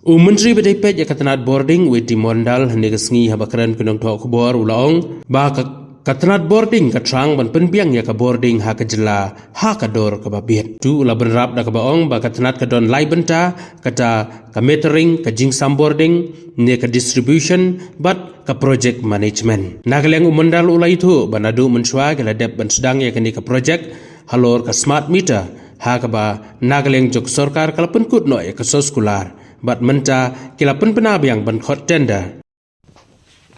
Menteri Berdaya Katanat Bording with Mondal Negasngi Habakaran Pinong Thaw Kubor Ulaong ba Katanat Bording katrang ban pynbiang ya ka boarding ha kajela ha kador ka babiet tu ula benrap da ka baong ba katanat ka don lai bynta kata ka metering ka jingsam boarding ne ka distribution but ka project management nagaleng umandal ula itu banadu menswa gala dep ban sedang ya ka project halor ka smart meter ha ka ba nagaleng jok sorkar kala penkut no ya ka soskular but menta kila pynbiang ban khot tender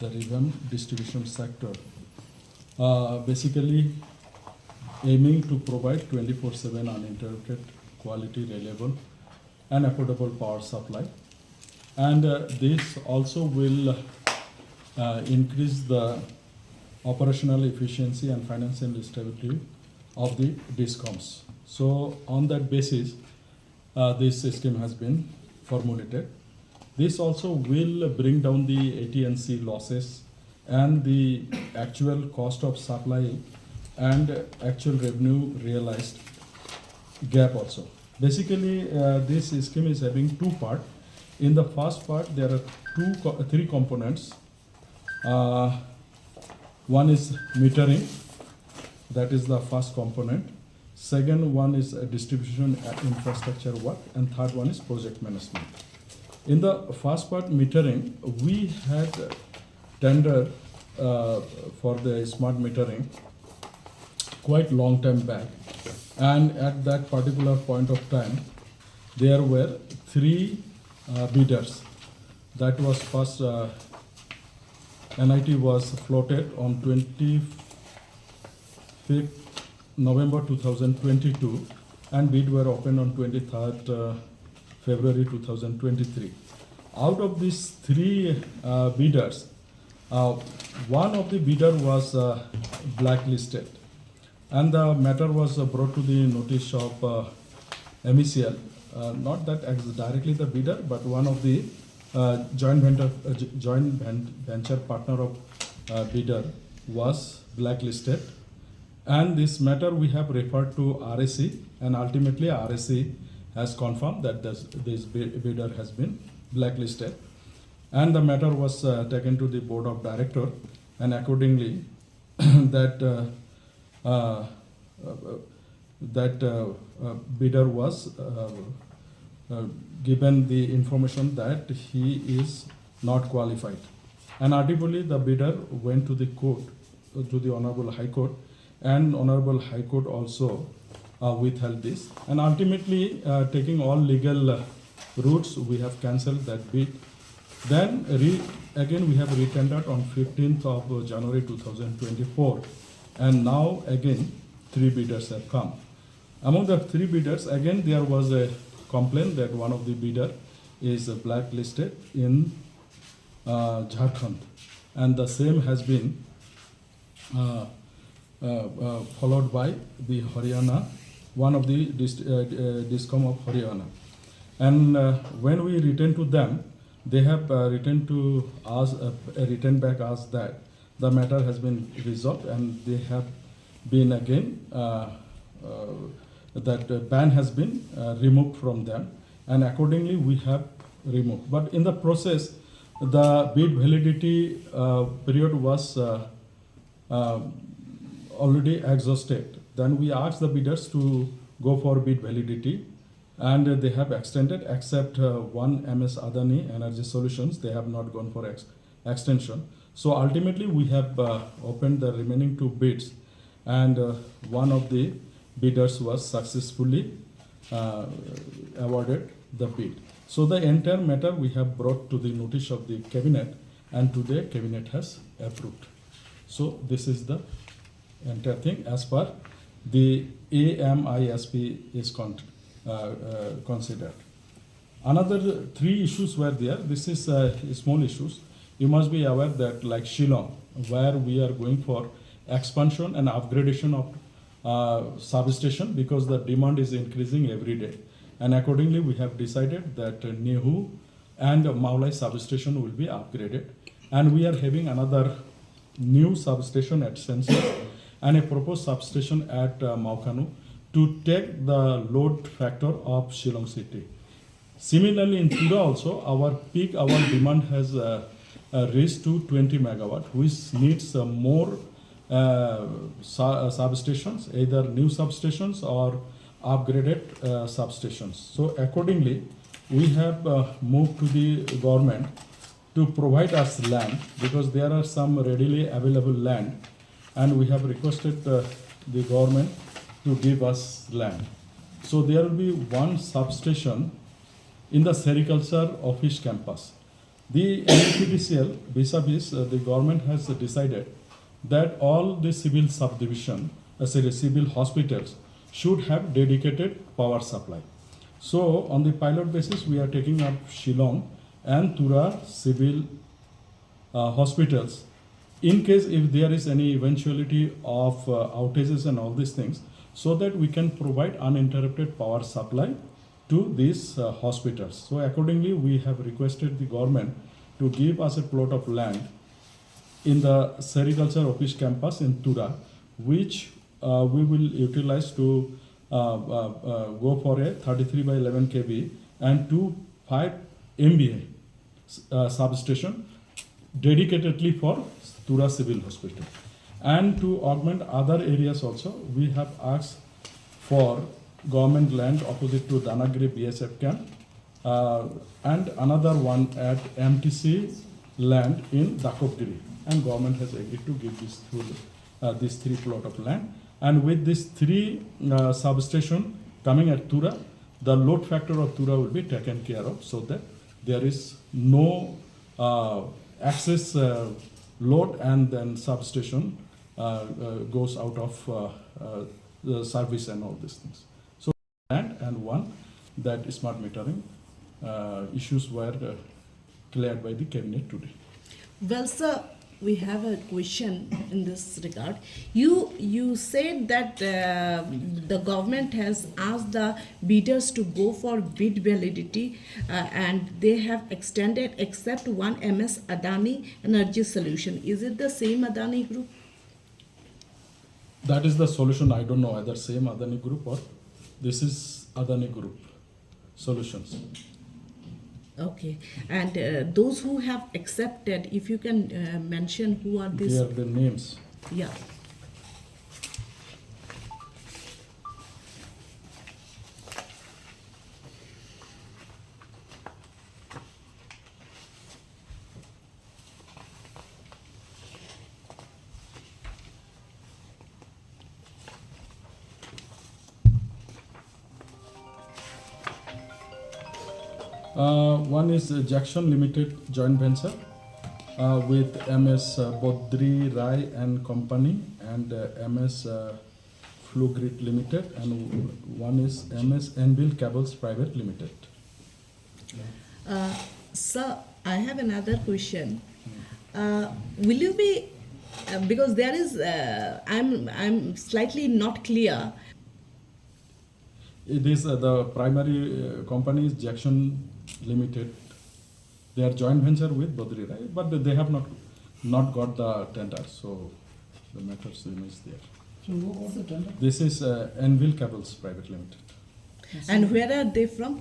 the revamp distribution sector. Basically aiming to provide 24/7 uninterrupted, quality, reliable and affordable power supply, and this also will increase the operational efficiency and financial stability of the DISCOMs. So on that basis, this scheme has been formulated. This also will bring down the AT&C losses and the actual cost of supply and actual revenue realized gap also. Basically, this scheme is having two parts. In the first part, there are three components. One is metering, that is the first component. Second one is distribution infrastructure work, and third one is project management. In the first part, metering, we had tender for the smart metering quite long time back, and at that particular point of time there were three bidders. That was first NIT was floated on 25th November 2022 and bid were opened on 23rd February 2023. Out of these three bidders, one of the bidder was blacklisted, and the matter was brought to the notice of MECL, not that directly the bidder, but one of the joint venture partner of bidder was blacklisted, and this matter we have referred to RSC, and ultimately RSC has confirmed that this bidder has been blacklisted, and the matter was taken to the board of director, and accordingly that bidder was given the information that he is not qualified, and ultimately the bidder went to the court, to the Honorable High Court, and Honorable High Court also withheld this, and ultimately taking all legal routes, we have cancelled that bid. Then again we have retendered on 15th of January 2024, and now again three bidders have come. Among the three bidders, again there was a complaint that one of the bidder is blacklisted in Jharkhand, and the same has been followed by the Haryana, one of the DISCOM of Haryana, and when we return to them, they have returned to us, returned back us that the matter has been resolved, and they have been again that ban has been removed from them, and accordingly we have removed. But in the process, the bid validity period was already exhausted. Then we asked the bidders to go for bid validity, and they have extended, except one MS Adani Energy Solutions, they have not gone for extension. So ultimately we have opened the remaining two bids, and one of the bidders was successfully awarded the bid. So the entire matter we have brought to the notice of the cabinet, and today cabinet has approved. So this is the entire thing as per the AMISP is considered. Another three issues were there. This is small issues. You must be aware that like Shillong, where we are going for expansion and upgradation of substation, because the demand is increasing every day, and accordingly we have decided that NEHU and Mawlai substation will be upgraded, and we are having another new substation at Sensor and a proposed substation at Maukanu to take the load factor of Shillong city. Similarly, in Tura also, our demand has reached to 20 megawatt, which needs more substations, either new substations or upgraded substations. So accordingly, we have moved to the government to provide us land, because there are some readily available land, and we have requested the government to give us land. So there will be one substation in the sericulture office campus. The NEPDCL, vis-a-vis, the government has decided that all the civil subdivision, civil hospitals should have dedicated power supply. So on the pilot basis, we are taking up Shillong and Tura civil hospitals. In case if there is any eventuality of outages and all these things, so that we can provide uninterrupted power supply to these hospitals. So accordingly, we have requested the government to give us a plot of land in the sericulture office campus in Tura, which we will utilize to go for a 33 by 11 kV and 5 MVA substation dedicatedly for Tura Civil Hospital. And to augment other areas also, we have asked for government land opposite to Danagiri BSF camp and another one at MTC land in Dakopgiri. And government has agreed to give these three plot of land. And with these three substation coming at Tura, the load factor of Tura will be taken care of, so that there is no excess load and then substation goes out of the service and all these things. So and one that smart metering issues were cleared by the cabinet today. Well, sir, we have a question in this regard. You said that the government has asked the bidders to go for bid validity and they have extended except one MS Adani Energy Solution. Is it the same Adani Group? That is the solution. I don't know whether same Adani Group or this is Adani Group Solutions. Okay, and those who have accepted, if you can mention who are these? Here are the names. Yeah. One is Jackson Limited joint venture with MS Bodri Rai and Company and MS Flugrid Limited, and one is MS Envil Cables Private Limited. Sir, I have another question. Will you be because there is I'm slightly not clear. It is the primary company is Jackson Limited. They are joint venture with Bodri Rai, but they have not got the tender, so the matter is there. So what was the tender? This is Envil Cables Private Limited. And where are they from?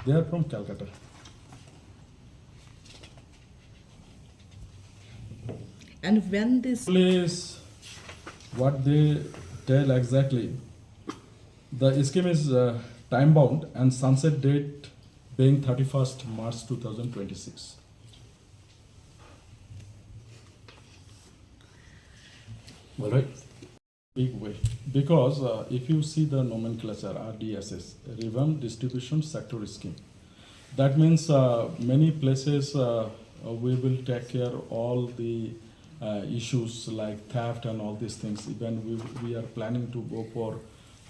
They are from Calcutta. And when this Please, what they tell exactly, the scheme is time bound and sunset date being 31st March 2026. All right. Big way. Because if you see the nomenclature, RDSS, Revamped Distribution Sector Scheme, that means many places we will take care of all the issues like theft and all these things. Even we are planning to go for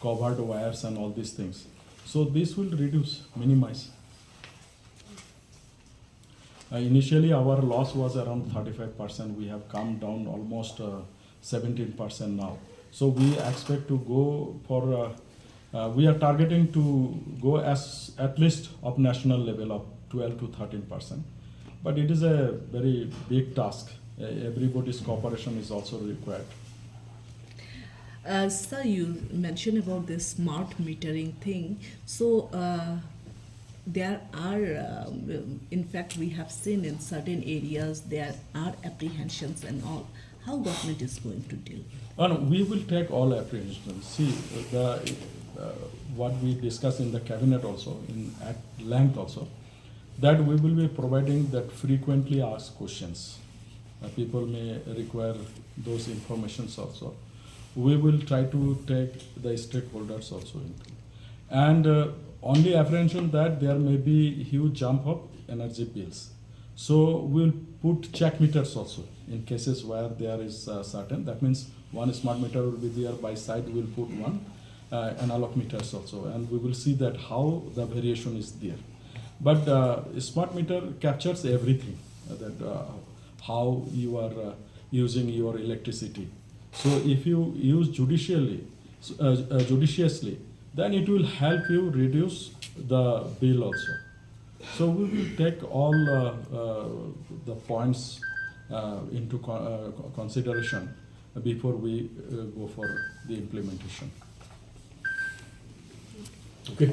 covered wires and all these things. So this will reduce, minimize. Initially our loss was around 35%. We have come down almost 17% now. So we expect to go for, we are targeting to go as at least of national level of 12 to 13%. But it is a very big task. Everybody's cooperation is also required. sir, you mentioned about this smart metering thing. So there are, in fact, we have seen in certain areas there are apprehensions and all. How government is going to deal? No, we will take all apprehensions. See, what we discussed in the cabinet also, at length also, that we will be providing that frequently asked questions. People may require those informations also. We will try to take the stakeholders also into. And only apprehension that there may be huge jump of energy bills. So we'll put check meters also in cases where there is certain. That means one smart meter will be there, by side we'll put one analog meters also, and we will see that how the variation is there. But smart meter captures everything, how you are using your electricity. So if you use judiciously, then it will help you reduce the bill also. So we will take all the points into consideration before we go for the implementation. Okay.